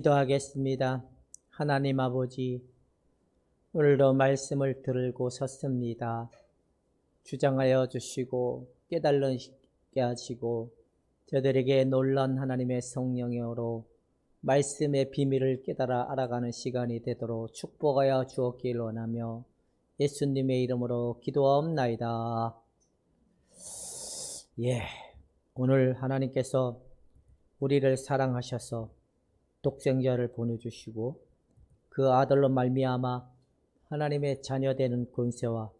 기도하겠습니다. 하나님 아버지, 오늘도 말씀을 들고 섰습니다. 주장하여 주시고 깨달게 하시고 저들에게 놀란 하나님의 성령으로 말씀의 비밀을 깨달아 알아가는 시간이 되도록 축복하여 주었길 원하며 예수님의 이름으로 기도하옵나이다. 오늘 하나님께서 우리를 사랑하셔서 독생자를 보내주시고 그 아들로 말미암아 하나님의 자녀되는 권세와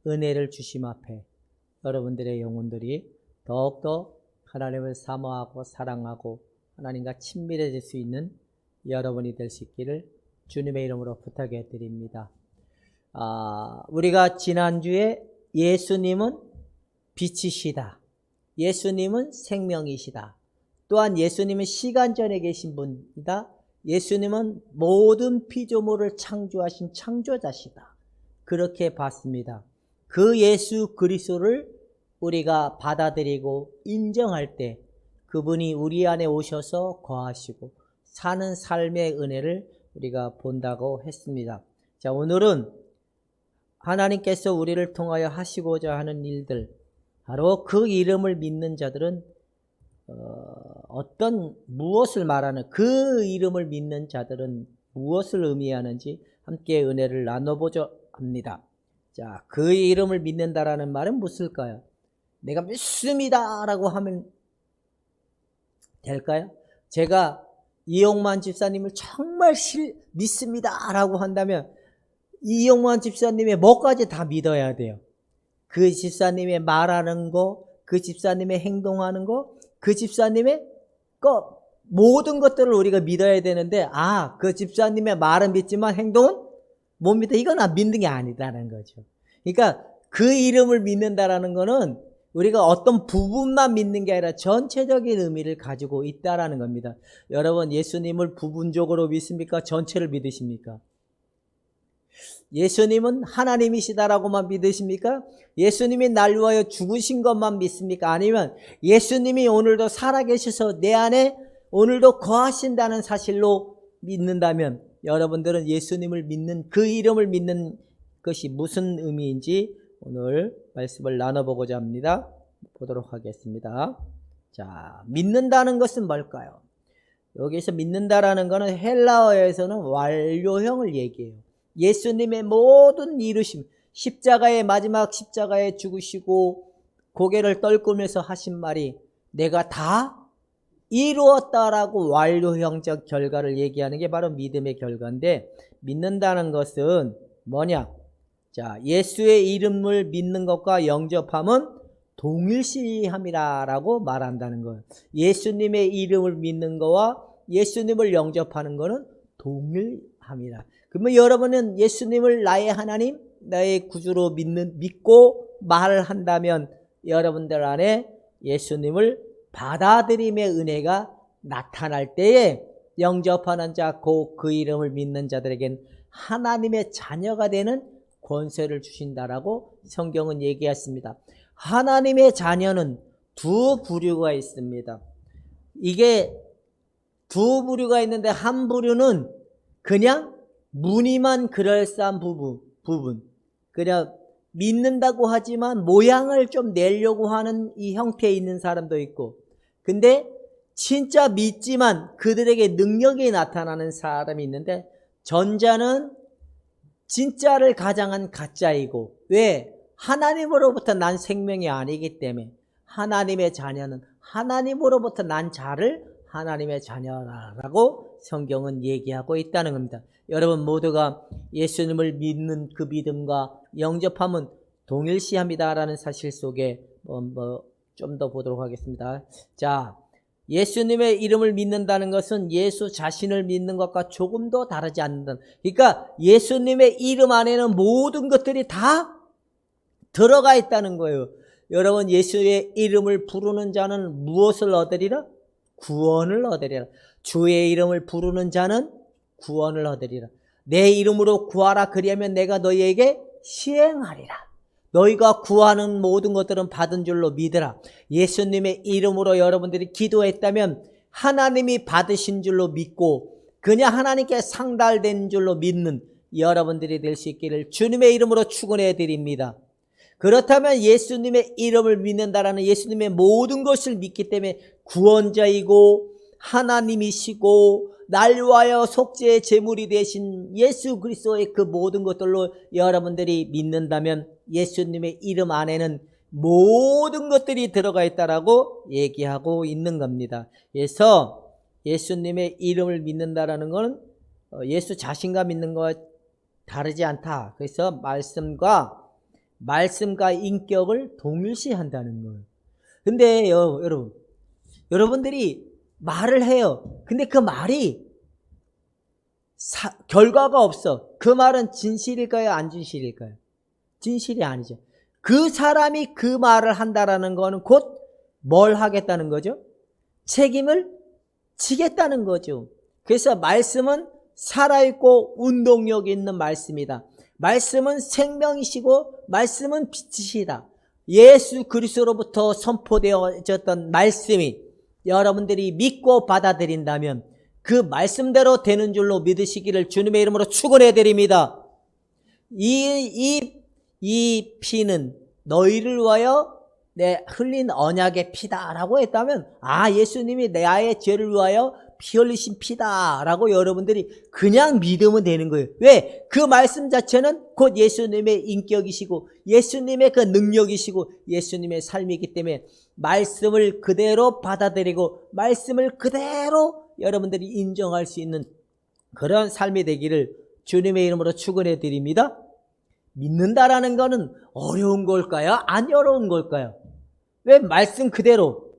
은혜를 주심 앞에 여러분들의 영혼들이 더욱더 하나님을 사모하고 사랑하고 하나님과 친밀해질 수 있는 여러분이 될 수 있기를 주님의 이름으로 부탁해 드립니다. 우리가 지난주에 예수님은 빛이시다, 예수님은 생명이시다, 또한 예수님은 시간 전에 계신 분이다, 예수님은 모든 피조물을 창조하신 창조자시다, 그렇게 봤습니다. 그 예수 그리스도를 우리가 받아들이고 인정할 때 그분이 우리 안에 오셔서 거하시고 사는 삶의 은혜를 우리가 본다고 했습니다. 자, 오늘은 하나님께서 우리를 통하여 하시고자 하는 일들, 바로 그 이름을 믿는 자들은 무엇을 말하는, 그 이름을 믿는 자들은 무엇을 의미하는지 함께 은혜를 나눠보자 합니다. 자, 그 이름을 믿는다라는 말은 무엇일까요? 내가 믿습니다 라고 하면 될까요? 제가 이용만 집사님을 정말 믿습니다 라고 한다면 이용만 집사님의 뭐까지 다 믿어야 돼요. 그 집사님의 말하는 거, 그 집사님의 행동하는 거, 그 집사님의 모든 것들을 우리가 믿어야 되는데, 그 집사님의 말은 믿지만 행동은 못 믿어. 이건 믿는 게 아니다라는 거죠. 그러니까 그 이름을 믿는다라는 거는 우리가 어떤 부분만 믿는 게 아니라 전체적인 의미를 가지고 있다라는 겁니다. 여러분, 예수님을 부분적으로 믿습니까? 전체를 믿으십니까? 예수님은 하나님이시다라고만 믿으십니까? 예수님이 날 위하여 죽으신 것만 믿습니까? 아니면 예수님이 오늘도 살아계셔서 내 안에 오늘도 거하신다는 사실로 믿는다면 여러분들은 예수님을 믿는, 그 이름을 믿는 것이 무슨 의미인지 오늘 말씀을 나눠보고자 합니다. 보도록 하겠습니다. 자, 믿는다는 것은 뭘까요? 여기서 믿는다라는 것은 헬라어에서는 완료형을 얘기해요. 예수님의 모든 이루심, 십자가의 마지막 십자가에 죽으시고 고개를 떨구면서 하신 말이 내가 다 이루었다라고 완료형적 결과를 얘기하는 게 바로 믿음의 결과인데, 믿는다는 것은 뭐냐? 자, 예수의 이름을 믿는 것과 영접함은 동일시함이라고 말한다는 거예요. 예수님의 이름을 믿는 거와 예수님을 영접하는 거는 동일합니다. 그러면 여러분은 예수님을 나의 하나님, 나의 구주로 믿고 말을 한다면 여러분들 안에 예수님을 받아들임의 은혜가 나타날 때에 영접하는 자, 그 이름을 믿는 자들에겐 하나님의 자녀가 되는 권세를 주신다라고 성경은 얘기했습니다. 하나님의 자녀는 두 부류가 있습니다. 이게 두 부류가 있는데, 한 부류는 그냥 무늬만 그럴싸한 부분, 그냥 믿는다고 하지만 모양을 좀 내려고 하는 이 형태에 있는 사람도 있고, 근데 진짜 믿지만 그들에게 능력이 나타나는 사람이 있는데, 전자는 진짜를 가장한 가짜이고, 왜? 하나님으로부터 난 생명이 아니기 때문에. 하나님의 자녀는 하나님으로부터 난 자를 하나님의 자녀라고 성경은 얘기하고 있다는 겁니다. 여러분 모두가 예수님을 믿는 그 믿음과 영접함은 동일시합니다라는 사실 속에 좀 더 보도록 하겠습니다. 자, 예수님의 이름을 믿는다는 것은 예수 자신을 믿는 것과 조금도 다르지 않는다. 그러니까 예수님의 이름 안에는 모든 것들이 다 들어가 있다는 거예요. 여러분, 예수의 이름을 부르는 자는 무엇을 얻으리라? 구원을 얻으리라. 주의 이름을 부르는 자는 구원을 얻으리라. 내 이름으로 구하라, 그리하면 내가 너희에게 시행하리라. 너희가 구하는 모든 것들은 받은 줄로 믿으라. 예수님의 이름으로 여러분들이 기도했다면 하나님이 받으신 줄로 믿고 그냥 하나님께 상달된 줄로 믿는 여러분들이 될 수 있기를 주님의 이름으로 축원해 드립니다. 그렇다면 예수님의 이름을 믿는다라는 예수님의 모든 것을 믿기 때문에 구원자이고 하나님이시고 날 위하여 속죄의 제물이 되신 예수 그리스도의 그 모든 것들로 여러분들이 믿는다면 예수님의 이름 안에는 모든 것들이 들어가 있다라고 얘기하고 있는 겁니다. 그래서 예수님의 이름을 믿는다라는 것은 예수 자신과 믿는 것과 다르지 않다. 그래서 말씀과 인격을 동일시한다는 거예요. 근데 여러분들이 말을 해요. 근데 그 말이 결과가 없어. 그 말은 진실일까요? 안 진실일까요? 진실이 아니죠. 그 사람이 그 말을 한다라는 거는 곧 뭘 하겠다는 거죠? 책임을 지겠다는 거죠. 그래서 말씀은 살아있고 운동력 있는 말씀이다. 말씀은 생명이시고 말씀은 빛이시다. 예수 그리스도로부터 선포되어졌던 말씀이 여러분들이 믿고 받아들인다면 그 말씀대로 되는 줄로 믿으시기를 주님의 이름으로 축원해 드립니다. 이 피는 너희를 위하여 내 흘린 언약의 피다라고 했다면 예수님이 나의 죄를 위하여 피 흘리신 피다라고 여러분들이 그냥 믿으면 되는 거예요. 왜? 그 말씀 자체는 곧 예수님의 인격이시고 예수님의 그 능력이시고 예수님의 삶이기 때문에 말씀을 그대로 받아들이고 말씀을 그대로 여러분들이 인정할 수 있는 그런 삶이 되기를 주님의 이름으로 축원해 드립니다. 믿는다라는 거는 어려운 걸까요? 안 어려운 걸까요? 왜? 말씀 그대로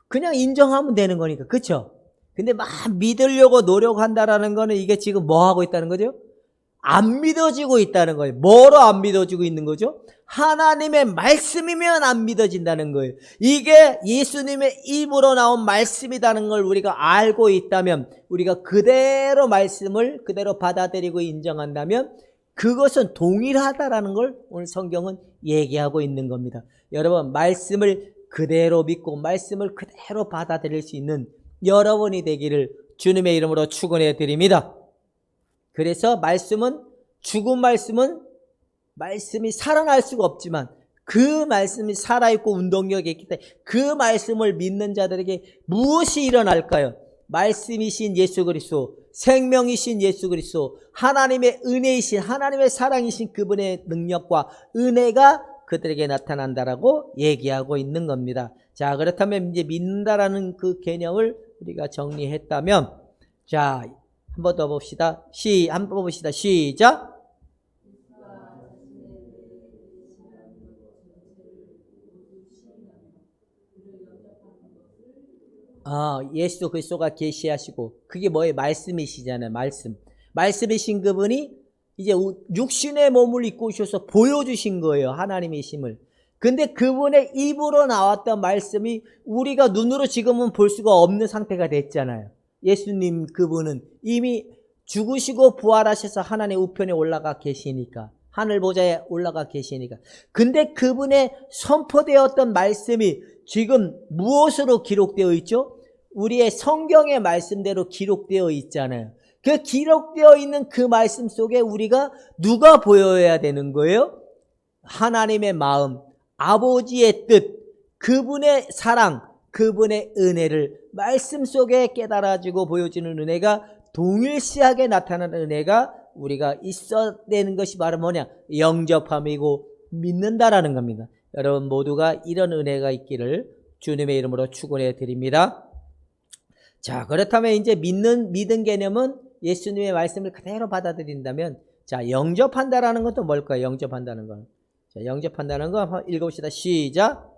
그냥 인정하면 되는 거니까. 그렇죠? 근데 막 믿으려고 노력한다라는 거는 이게 지금 뭐 하고 있다는 거죠? 안 믿어지고 있다는 거예요. 뭐로 안 믿어지고 있는 거죠? 하나님의 말씀이면 안 믿어진다는 거예요. 이게 예수님의 입으로 나온 말씀이라는 걸 우리가 알고 있다면 우리가 그대로 말씀을 그대로 받아들이고 인정한다면 그것은 동일하다라는 걸 오늘 성경은 얘기하고 있는 겁니다. 여러분, 말씀을 그대로 믿고 말씀을 그대로 받아들일 수 있는 여러분이 되기를 주님의 이름으로 축원해 드립니다. 그래서 말씀은 죽은 말씀이 살아날 수가 없지만 그 말씀이 살아있고 운동력이 있기 때문에 그 말씀을 믿는 자들에게 무엇이 일어날까요? 말씀이신 예수 그리스도, 생명이신 예수 그리스도, 하나님의 은혜이신 하나님의 사랑이신 그분의 능력과 은혜가 그들에게 나타난다라고 얘기하고 있는 겁니다. 자, 그렇다면 이제 믿는다라는 그 개념을 우리가 정리했다면, 자, 한 번 더 봅시다. 한번 봅시다. 시작. 예수 그리스도가 계시하시고 그게 뭐예요? 말씀이시잖아요. 말씀이신 그분이 이제 육신의 몸을 입고 오셔서 보여주신 거예요. 하나님이심을. 근데 그분의 입으로 나왔던 말씀이 우리가 눈으로 지금은 볼 수가 없는 상태가 됐잖아요. 예수님 그분은 이미 죽으시고 부활하셔서 하나님의 우편에 올라가 계시니까, 하늘 보좌에 올라가 계시니까. 근데 그분의 선포되었던 말씀이 지금 무엇으로 기록되어 있죠? 우리의 성경의 말씀대로 기록되어 있잖아요. 그 기록되어 있는 그 말씀 속에 우리가 누가 보여야 되는 거예요? 하나님의 마음, 아버지의 뜻, 그분의 사랑, 그분의 은혜를 말씀 속에 깨달아지고 보여지는 은혜가 동일시하게 나타나는 은혜가 우리가 있어야 되는 것이 바로 뭐냐? 영접함이고 믿는다라는 겁니다. 여러분 모두가 이런 은혜가 있기를 주님의 이름으로 축원해 드립니다. 자, 그렇다면 이제 믿은 개념은 예수님의 말씀을 그대로 받아들인다면, 자, 영접한다라는 것도 뭘까요? 영접한다는 건. 자, 영접한다는 거 한번 읽어봅시다. 시작.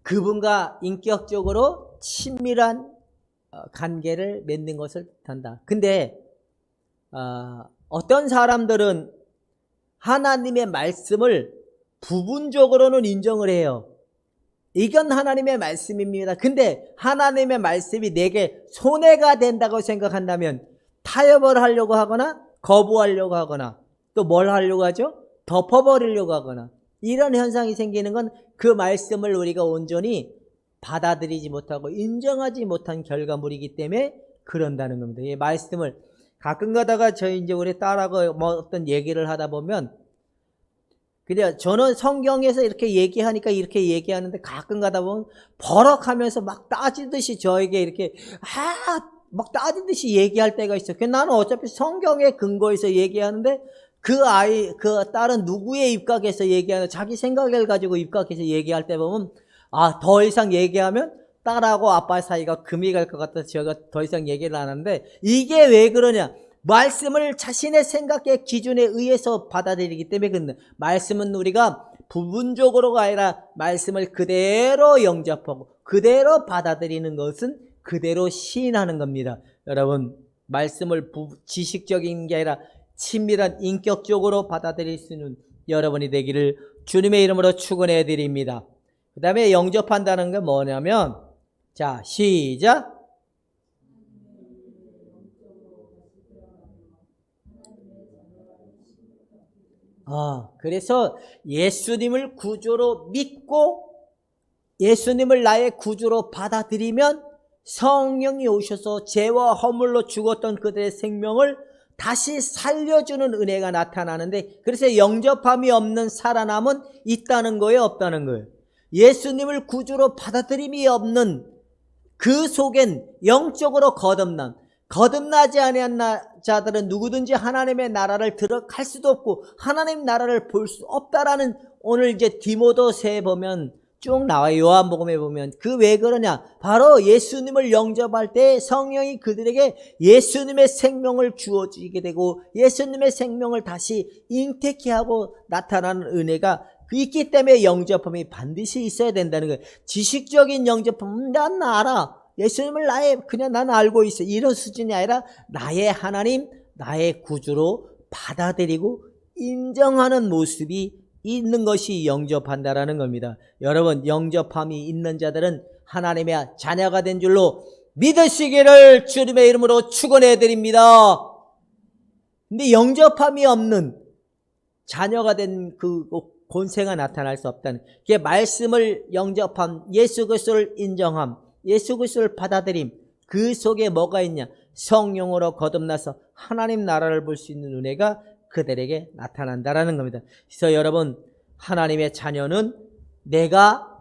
그분과 인격적으로 친밀한 관계를 맺는 것을 뜻한다. 근데 어떤 사람들은 하나님의 말씀을 부분적으로는 인정을 해요. 이건 하나님의 말씀입니다. 근데 하나님의 말씀이 내게 손해가 된다고 생각한다면 타협을 하려고 하거나 거부하려고 하거나 또 뭘 하려고 하죠? 덮어버리려고 하거나 이런 현상이 생기는 건 그 말씀을 우리가 온전히 받아들이지 못하고 인정하지 못한 결과물이기 때문에 그런다는 겁니다. 이 말씀을 가끔 가다가 저희 이제 우리 딸하고 뭐 어떤 얘기를 하다 보면 그냥 저는 성경에서 이렇게 얘기하니까 이렇게 얘기하는데 가끔 가다 보면 버럭하면서 막 따지듯이 저에게 이렇게 막 따지듯이 얘기할 때가 있어요. 나는 어차피 성경에 근거해서 얘기하는데 그 딸은 누구의 입각에서 얘기하는 자기 생각을 가지고 입각해서 얘기할 때 보면 더 이상 얘기하면 딸하고 아빠 사이가 금이 갈 것 같아서 제가 더 이상 얘기를 안 하는데 이게 왜 그러냐? 말씀을 자신의 생각의 기준에 의해서 받아들이기 때문에 그런데 말씀은 우리가 부분적으로가 아니라 말씀을 그대로 영접하고 그대로 받아들이는 것은 그대로 시인하는 겁니다. 여러분 말씀을 지식적인 게 아니라 친밀한 인격적으로 받아들일 수 있는 여러분이 되기를 주님의 이름으로 축원해 드립니다. 그 다음에 영접한다는 게 뭐냐면 자 시작. 그래서 예수님을 구주로 믿고 예수님을 나의 구주로 받아들이면 성령이 오셔서 죄와 허물로 죽었던 그들의 생명을 다시 살려주는 은혜가 나타나는데 그래서 영접함이 없는 살아남은 있다는 거예요, 없다는 거예요? 예수님을 구주로 받아들임이 없는 그 속엔 영적으로 거듭나지 아니한 자들은 누구든지 하나님의 나라를 들어갈 수도 없고 하나님 나라를 볼 수 없다라는 오늘 이제 디모데서에 보면 쭉 나와요. 요한복음에 보면 그 왜 그러냐? 바로 예수님을 영접할 때 성령이 그들에게 예수님의 생명을 주어지게 되고 예수님의 생명을 다시 잉태케 하고 나타나는 은혜가 있기 때문에 영접함이 반드시 있어야 된다는 거예요. 지식적인 영접함은 난 알아. 예수님을 그냥 난 알고 있어. 이런 수준이 아니라 나의 하나님, 나의 구주로 받아들이고 인정하는 모습이 있는 것이 영접한다라는 겁니다. 여러분 영접함이 있는 자들은 하나님의 자녀가 된 줄로 믿으시기를 주님의 이름으로 축원해 드립니다. 근데 영접함이 없는 자녀가 된 그 권세가 나타날 수 없다는 게 말씀을 영접함, 예수 그리스도를 인정함, 예수 그리스도를 받아들임 그 속에 뭐가 있냐? 성령으로 거듭나서 하나님 나라를 볼 수 있는 은혜가 그들에게 나타난다라는 겁니다. 그래서 여러분 하나님의 자녀는 내가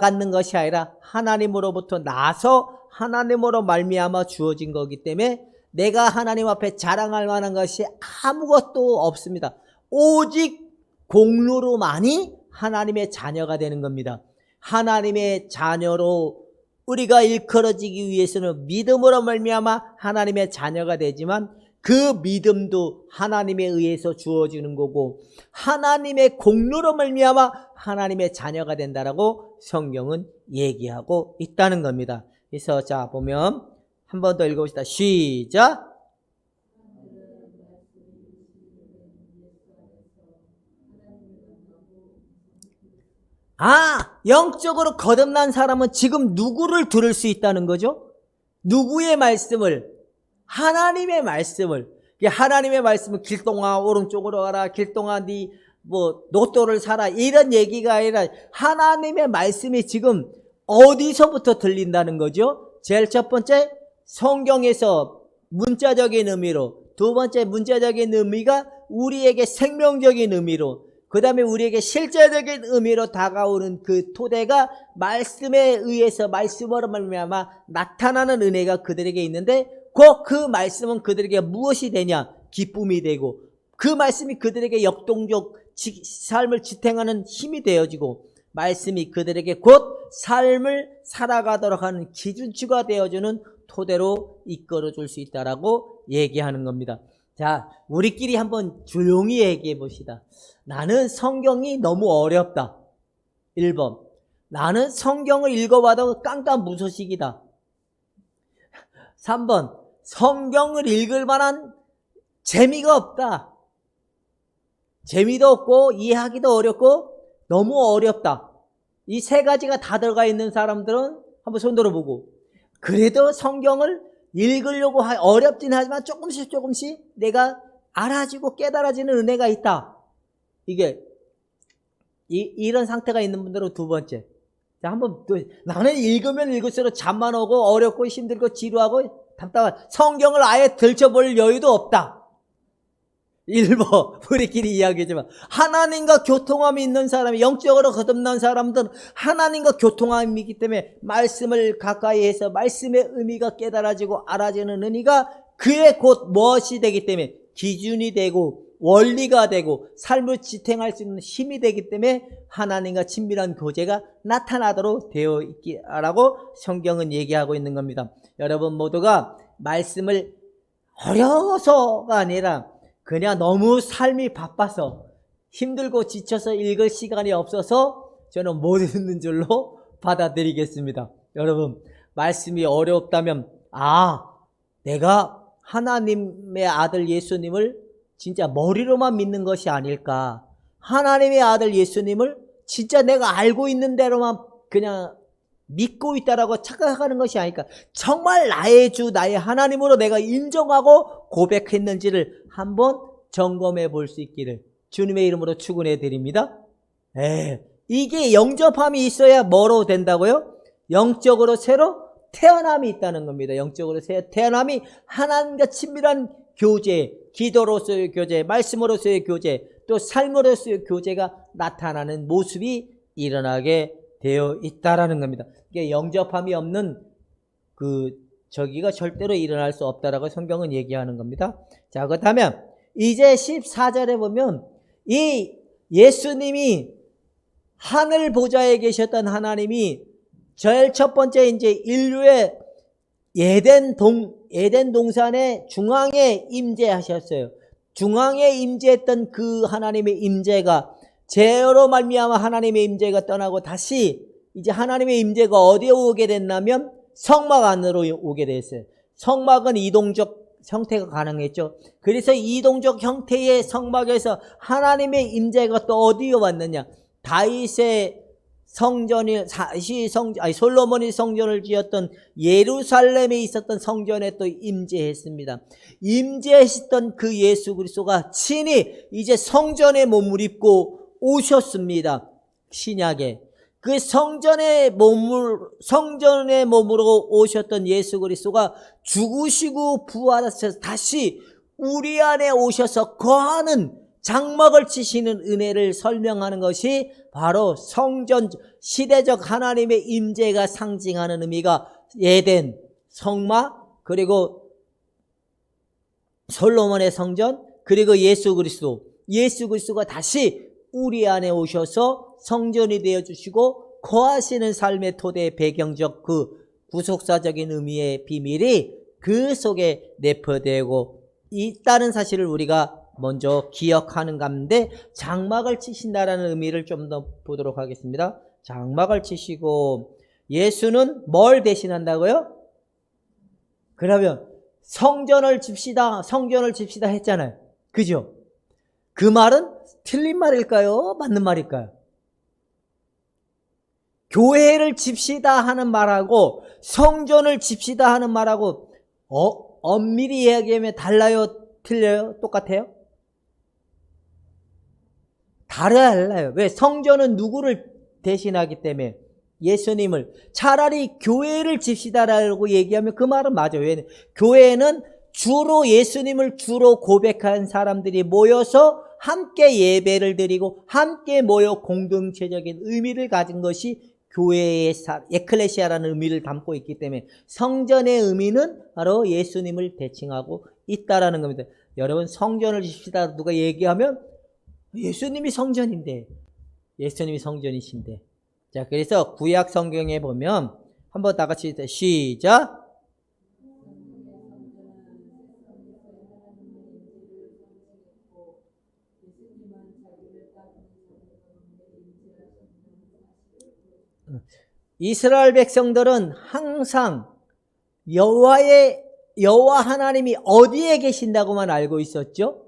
갖는 것이 아니라 하나님으로부터 나서 하나님으로 말미암아 주어진 거기 때문에 내가 하나님 앞에 자랑할 만한 것이 아무것도 없습니다. 오직 공로로만이 하나님의 자녀가 되는 겁니다. 하나님의 자녀로 우리가 일컬어지기 위해서는 믿음으로 말미암아 하나님의 자녀가 되지만 그 믿음도 하나님에 의해서 주어지는 거고 하나님의 공로로 말미암아 하나님의 자녀가 된다라고 성경은 얘기하고 있다는 겁니다. 그래서 자 보면 한 번 더 읽어봅시다. 시작. 영적으로 거듭난 사람은 지금 누구를 들을 수 있다는 거죠? 누구의 말씀을? 하나님의 말씀을. 하나님의 말씀을 길동아 오른쪽으로 가라, 길동아 네 로또를 사라 이런 얘기가 아니라 하나님의 말씀이 지금 어디서부터 들린다는 거죠? 제일 첫 번째 성경에서 문자적인 의미로, 두 번째 문자적인 의미가 우리에게 생명적인 의미로, 그 다음에 우리에게 실제적인 의미로 다가오는 그 토대가 말씀에 의해서 말씀으로 말미암아 나타나는 은혜가 그들에게 있는데 꼭 그 말씀은 그들에게 무엇이 되냐? 기쁨이 되고 그 말씀이 그들에게 역동적 삶을 지탱하는 힘이 되어지고 말씀이 그들에게 곧 삶을 살아가도록 하는 기준치가 되어주는 토대로 이끌어줄 수 있다라고 얘기하는 겁니다. 자, 우리끼리 한번 조용히 얘기해 봅시다. 나는 성경이 너무 어렵다. 1번. 나는 성경을 읽어봐도 깜깜무소식이다. 3번. 성경을 읽을 만한 재미가 없다. 재미도 없고 이해하기도 어렵고 너무 어렵다. 이 세 가지가 다 들어가 있는 사람들은 한번 손 들어보고 그래도 성경을 읽으려고 어렵진 하지만 조금씩 내가 알아지고 깨달아지는 은혜가 있다. 이게 이런 상태가 있는 분들은 두 번째. 자, 한번 또 나는 읽으면 읽을수록 잠만 오고 어렵고 힘들고 지루하고 답답한 성경을 아예 들춰볼 여유도 없다. 1번 우리끼리 이야기하지만 하나님과 교통함이 있는 사람이 영적으로 거듭난 사람들은 하나님과 교통함이 있기 때문에 말씀을 가까이 해서 말씀의 의미가 깨달아지고 알아지는 의미가 그의 곧 무엇이 되기 때문에 기준이 되고 원리가 되고 삶을 지탱할 수 있는 힘이 되기 때문에 하나님과 친밀한 교제가 나타나도록 되어 있기라고 성경은 얘기하고 있는 겁니다. 여러분 모두가 말씀을 어려워서가 아니라 그냥 너무 삶이 바빠서 힘들고 지쳐서 읽을 시간이 없어서 저는 못 읽는 줄로 받아들이겠습니다. 여러분 말씀이 어렵다면 내가 하나님의 아들 예수님을 진짜 머리로만 믿는 것이 아닐까. 하나님의 아들 예수님을 진짜 내가 알고 있는 대로만 그냥 믿고 있다라고 착각하는 것이 아닐까. 정말 나의 주, 나의 하나님으로 내가 인정하고 고백했는지를 한번 점검해 볼 수 있기를 주님의 이름으로 축원해 드립니다. 이게 영접함이 있어야 뭐로 된다고요? 영적으로 새로 태어남이 있다는 겁니다. 영적으로 새로 태어남이 하나님과 친밀한 교제, 기도로서의 교제, 말씀으로서의 교제, 또 삶으로서의 교제가 나타나는 모습이 일어나게 되어 있다라는 겁니다. 이게 영접함이 없는 저기가 절대로 일어날 수 없다라고 성경은 얘기하는 겁니다. 자, 그렇다면 이제 14절에 보면 이 예수님이 하늘 보좌에 계셨던 하나님이 제일 첫 번째 이제 인류의 에덴 동산의 중앙에 임재하셨어요. 중앙에 임재했던 그 하나님의 임재가 죄로 말미암아 하나님의 임재가 떠나고 다시 이제 하나님의 임재가 어디에 오게 됐냐면 성막 안으로 오게 됐어요. 성막은 이동적 형태가 가능했죠. 그래서 이동적 형태의 성막에서 하나님의 임재가 또 어디에 왔느냐? 다윗의 솔로몬이 성전을 지었던 예루살렘에 있었던 성전에 또 임재했습니다. 임재했던 그 예수 그리스도가 친히 이제 성전에 몸을 입고 오셨습니다. 신약에. 그 성전의 몸으로 오셨던 예수 그리스도가 죽으시고 부활하셔서 다시 우리 안에 오셔서 거하는 장막을 치시는 은혜를 설명하는 것이 바로 성전, 시대적 하나님의 임재가 상징하는 의미가 에덴, 성막, 그리고 솔로몬의 성전, 그리고 예수 그리스도가 다시 우리 안에 오셔서 성전이 되어주시고 거하시는 삶의 토대 배경적 그 구속사적인 의미의 비밀이 그 속에 내포되고 있다는 사실을 우리가 먼저 기억하는 가운데 장막을 치신다라는 의미를 좀 더 보도록 하겠습니다. 장막을 치시고 예수는 뭘 대신한다고요? 그러면 성전을 집시다 했잖아요. 그죠? 그 말은 틀린 말일까요? 맞는 말일까요? 교회를 집시다 하는 말하고 성전을 집시다 하는 말하고 엄밀히 이야기하면 달라요? 틀려요? 똑같아요? 달라요. 왜? 성전은 누구를 대신하기 때문에 예수님을. 차라리 교회를 집시다라고 얘기하면 그 말은 맞아요. 왜냐하면 교회는 주로 예수님을 주로 고백한 사람들이 모여서 함께 예배를 드리고 함께 모여 공동체적인 의미를 가진 것이 교회의 에클레시아라는 의미를 담고 있기 때문에 성전의 의미는 바로 예수님을 대칭하고 있다라는 겁니다. 여러분 성전을 집시다 누가 얘기하면 예수님이 성전인데, 예수님이 성전이신데. 자, 그래서 구약 성경에 보면 한번 다 같이 시작. 이스라엘 백성들은 항상 여호와 하나님이 어디에 계신다고만 알고 있었죠?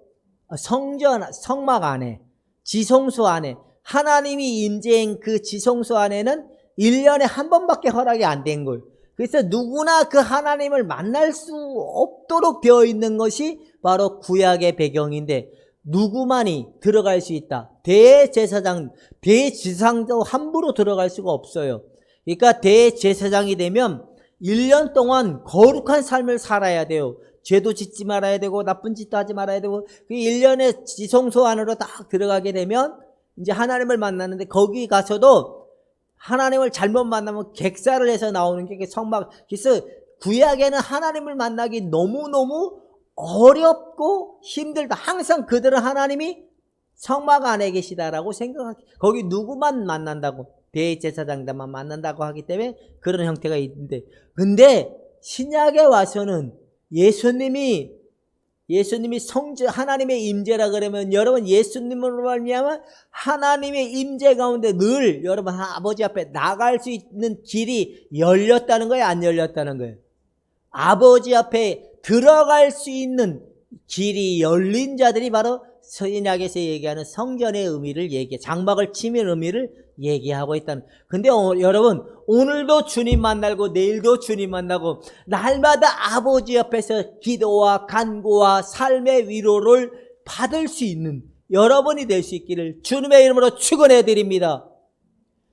성막 안에, 지성소 안에, 하나님이 임재한 그 지성소 안에는 1년에 한 번밖에 허락이 안 된 거예요. 그래서 누구나 그 하나님을 만날 수 없도록 되어 있는 것이 바로 구약의 배경인데 누구만이 들어갈 수 있다. 대제사장도 함부로 들어갈 수가 없어요. 그러니까 대제사장이 되면 1년 동안 거룩한 삶을 살아야 돼요. 죄도 짓지 말아야 되고 나쁜 짓도 하지 말아야 되고 그 1년의 지성소 안으로 딱 들어가게 되면 이제 하나님을 만나는데 거기 가서도 하나님을 잘못 만나면 객사를 해서 나오는 게 성막. 그래서 구약에는 하나님을 만나기 너무너무 어렵고 힘들다. 항상 그들은 하나님이 성막 안에 계시다라고 생각하기. 거기 누구만 만난다고, 대제사장들만 만난다고 하기 때문에 그런 형태가 있는데, 근데 신약에 와서는 예수님이 하나님의 임재라 그러면 여러분 예수님으로 말미암아 하나님의 임재 가운데 늘 여러분 아버지 앞에 나갈 수 있는 길이 열렸다는 거예요, 안 열렸다는 거예요? 아버지 앞에 들어갈 수 있는 길이 열린 자들이 바로 신약에서 얘기하는 성전의 의미를 장막을 치는 의미를 얘기하고 있다는. 근데 여러분 오늘도 주님 만나고 내일도 주님 만나고 날마다 아버지 앞에서 기도와 간구와 삶의 위로를 받을 수 있는 여러분이 될 수 있기를 주님의 이름으로 축원해 드립니다.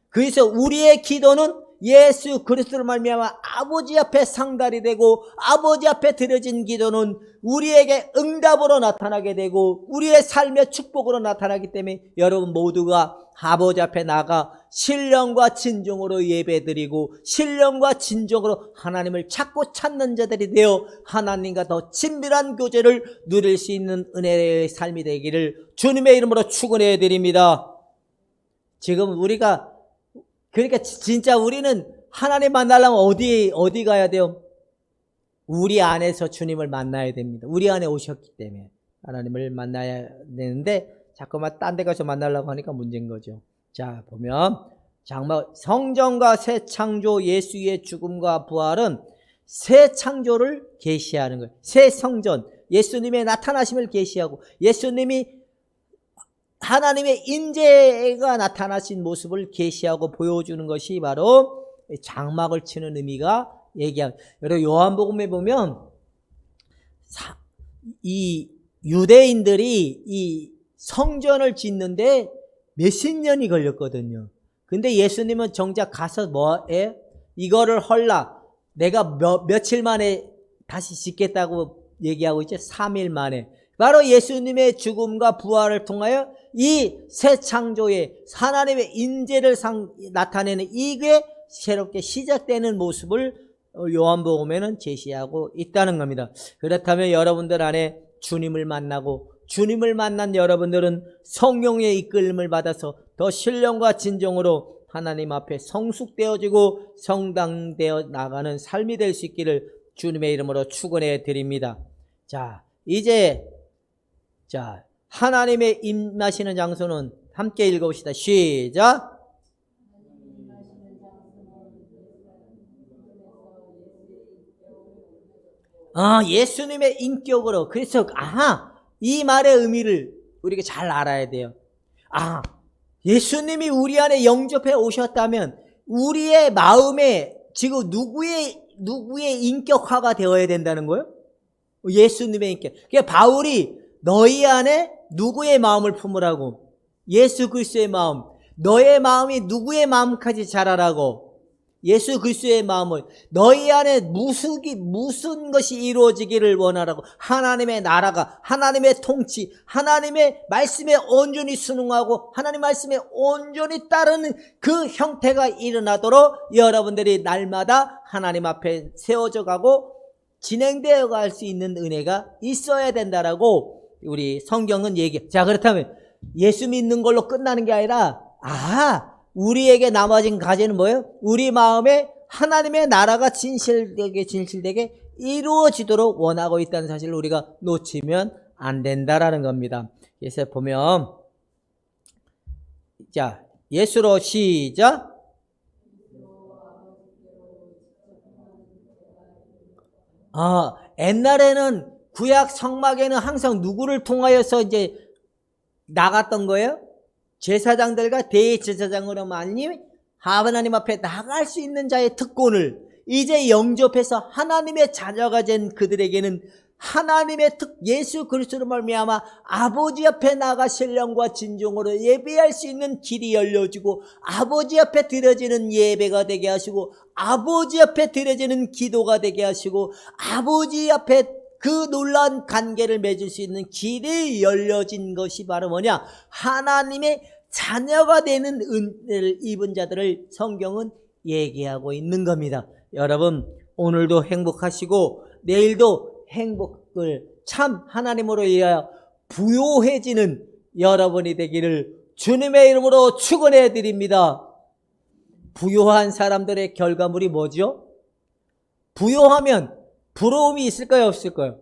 그래서 우리의 기도는 예수 그리스도로 말미암아 아버지 앞에 상달이 되고 아버지 앞에 드려진 기도는 우리에게 응답으로 나타나게 되고 우리의 삶의 축복으로 나타나기 때문에 여러분 모두가 아버지 앞에 나가 신령과 진정으로 예배드리고 신령과 진정으로 하나님을 찾고 찾는 자들이 되어 하나님과 더 친밀한 교제를 누릴 수 있는 은혜의 삶이 되기를 주님의 이름으로 축원해 드립니다. 지금 우리가 그러니까 진짜 우리는 하나님 만나려면 어디 가야 돼요? 우리 안에서 주님을 만나야 됩니다. 우리 안에 오셨기 때문에 하나님을 만나야 되는데 자꾸만 딴 데 가서 만나려고 하니까 문제인 거죠. 자, 보면 장막 성전과 새 창조 예수의 죽음과 부활은 새 창조를 계시하는 거예요. 새 성전, 예수님의 나타나심을 계시하고 예수님이 하나님의 임재가 나타나신 모습을 계시하고 보여주는 것이 바로 장막을 치는 의미가 얘기하는. 여러분 요한복음에 보면 이 유대인들이 이 성전을 짓는데 몇십 년이 걸렸거든요. 근데 예수님은 정작 가서 뭐해? 이거를 헐라. 내가 며칠 만에 다시 짓겠다고 얘기하고 있죠. 3일 만에. 바로 예수님의 죽음과 부활을 통하여 이 새 창조의 하나님의 임재를 나타내는 이게 새롭게 시작되는 모습을 요한복음에는 제시하고 있다는 겁니다. 그렇다면 여러분들 안에 주님을 만나고 주님을 만난 여러분들은 성령의 이끌림을 받아서 더 신령과 진정으로 하나님 앞에 성숙되어지고 성당되어 나가는 삶이 될 수 있기를 주님의 이름으로 축원해 드립니다. 자, 이제 하나님의 임하시는 장소는 함께 읽어봅시다. 시작. 예수님의 인격으로. 그래서 이 말의 의미를 우리가 잘 알아야 돼요. 예수님이 우리 안에 영접해 오셨다면 우리의 마음에 지금 누구의 인격화가 되어야 된다는 거예요? 예수님의 인격. 그러니까 바울이 너희 안에 누구의 마음을 품으라고? 예수 그리스도의 마음. 너의 마음이 누구의 마음까지 자라라고? 예수 그리스도의 마음을. 너희 안에 무슨 것이 이루어지기를 원하라고? 하나님의 나라가, 하나님의 통치, 하나님의 말씀에 온전히 순응하고 하나님 말씀에 온전히 따르는 그 형태가 일어나도록 여러분들이 날마다 하나님 앞에 세워져 가고 진행되어 갈 수 있는 은혜가 있어야 된다라고 우리 성경은 얘기해. 자, 그렇다면 예수 믿는 걸로 끝나는 게 아니라 우리에게 남아진 과제는 뭐예요? 우리 마음에 하나님의 나라가 진실되게 이루어지도록 원하고 있다는 사실을 우리가 놓치면 안 된다라는 겁니다. 그래서 보면 자, 예수로 시작. 옛날에는 구약 성막에는 항상 누구를 통하여서 이제 나갔던 거예요? 제사장들과 대제사장으로 하나님 앞에 나갈 수 있는 자의 특권을 이제 영접해서 하나님의 자녀가 된 그들에게는 하나님의 예수 그리스도로 말미암아 아버지 앞에 나가 신령과 진정으로 예배할 수 있는 길이 열려지고, 아버지 앞에 드려지는 예배가 되게 하시고, 아버지 앞에 드려지는 기도가 되게 하시고, 아버지 앞에 그 놀라운 관계를 맺을 수 있는 길이 열려진 것이 바로 뭐냐? 하나님의 자녀가 되는 은혜를 입은 자들을 성경은 얘기하고 있는 겁니다. 여러분, 오늘도 행복하시고 내일도 행복을 참 하나님으로 인하여 부요해지는 여러분이 되기를 주님의 이름으로 축원해 드립니다. 부요한 사람들의 결과물이 뭐죠? 부요하면 부러움이 있을까요, 없을까요?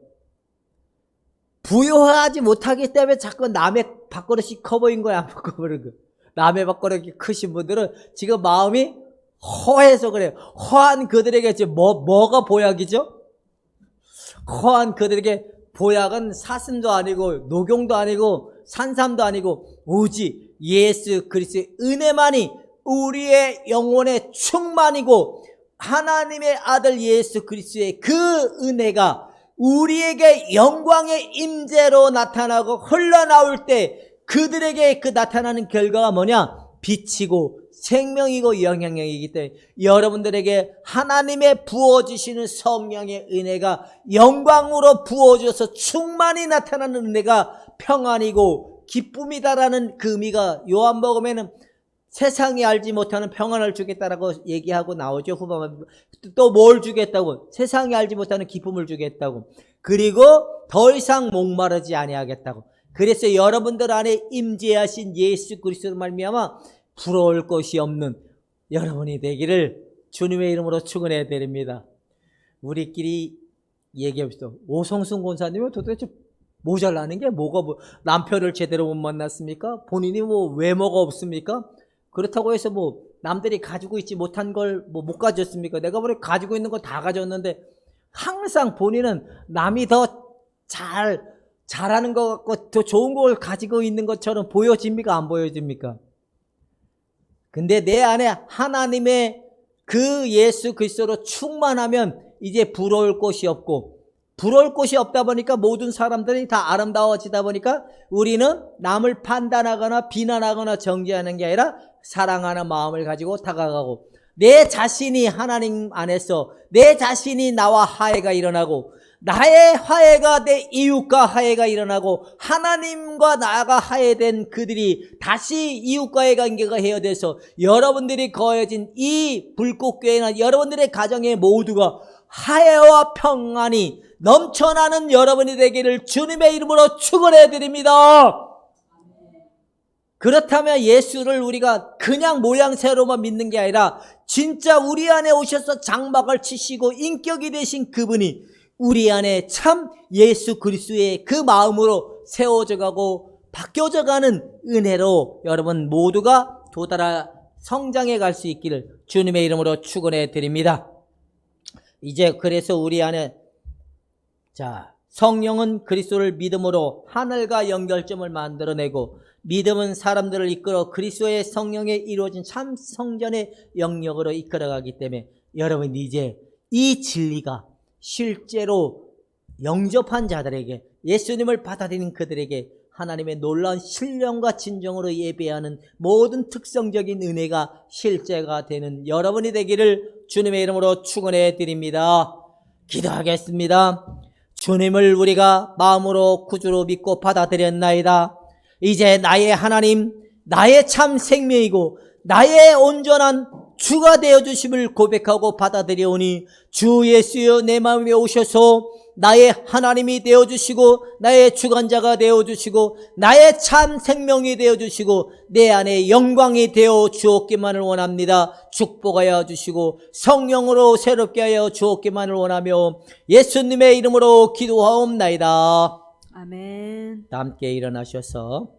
부요하지 못하기 때문에 자꾸 남의 밥그릇이 커 보인 거야, 안 커 보이는 거. 남의 밥그릇이 크신 분들은 지금 마음이 허해서 그래요. 허한 그들에게 지금 뭐가 보약이죠? 허한 그들에게 보약은 사슴도 아니고 녹용도 아니고 산삼도 아니고 오직 예수 그리스도의 은혜만이 우리의 영혼의 충만이고, 하나님의 아들 예수 그리스도의 그 은혜가 우리에게 영광의 임재로 나타나고 흘러나올 때 그들에게 그 나타나는 결과가 뭐냐? 빛이고 생명이고 영향력이기 때문에 여러분들에게 하나님의 부어주시는 성령의 은혜가 영광으로 부어져서 충만히 나타나는 은혜가 평안이고 기쁨이다라는 그 의미가 요한복음에는 세상이 알지 못하는 평안을 주겠다라고 얘기하고 나오죠. 후반부에 또 뭘 주겠다고? 세상이 알지 못하는 기쁨을 주겠다고. 그리고 더 이상 목마르지 아니하겠다고. 그래서 여러분들 안에 임재하신 예수 그리스도로 말미암아 부러울 것이 없는 여러분이 되기를 주님의 이름으로 축원해 드립니다. 우리끼리 얘기합시다. 오성순 권사님은 도대체 모자라는 게 뭐가, 남편을 제대로 못 만났습니까? 본인이 외모가 없습니까? 그렇다고 해서 남들이 가지고 있지 못한 걸 못 가졌습니까? 내가 가지고 있는 거 다 가졌는데 항상 본인은 남이 더 잘하는 것 같고 더 좋은 걸 가지고 있는 것처럼 보여집니까? 안 보여집니까? 근데 내 안에 하나님의 그 예수 그리스도로 충만하면 이제 부러울 것이 없고, 부러울 것이 없다 보니까 모든 사람들이 다 아름다워지다 보니까 우리는 남을 판단하거나 비난하거나 정죄하는 게 아니라 사랑하는 마음을 가지고 다가가고, 내 자신이 하나님 안에서 내 자신이 나와 화해가 일어나고, 나의 화해가 내 이웃과 화해가 일어나고, 하나님과 나가 화해된 그들이 다시 이웃과의 관계가 헤어져서 여러분들이 거해진 이 불꽃교회나 여러분들의 가정에 모두가 화해와 평안이 넘쳐나는 여러분이 되기를 주님의 이름으로 축원해 드립니다. 그렇다면 예수를 우리가 그냥 모양새로만 믿는 게 아니라 진짜 우리 안에 오셔서 장막을 치시고 인격이 되신 그분이 우리 안에 참 예수 그리스도의 그 마음으로 세워져 가고 바뀌어져 가는 은혜로 여러분 모두가 도달하 성장해 갈 수 있기를 주님의 이름으로 축원해 드립니다. 이제 그래서 우리 안에 성령은 그리스도를 믿음으로 하늘과 연결점을 만들어내고, 믿음은 사람들을 이끌어 그리스도의 성령에 이루어진 참 성전의 영역으로 이끌어가기 때문에 여러분 이제 이 진리가 실제로 영접한 자들에게, 예수님을 받아들인 그들에게 하나님의 놀라운 신령과 진정으로 예배하는 모든 특성적인 은혜가 실제가 되는 여러분이 되기를 주님의 이름으로 축원해 드립니다. 기도하겠습니다. 주님을 우리가 마음으로 구주로 믿고 받아들였나이다. 이제 나의 하나님, 나의 참 생명이고 나의 온전한 주가 되어주심을 고백하고 받아들여오니, 주 예수여 내 마음에 오셔서 나의 하나님이 되어주시고 나의 주관자가 되어주시고 나의 참 생명이 되어주시고 내 안에 영광이 되어 주옵기만을 원합니다. 축복하여 주시고 성령으로 새롭게 하여 주옵기만을 원하며 예수님의 이름으로 기도하옵나이다. 아멘. 다 함께 일어나셔서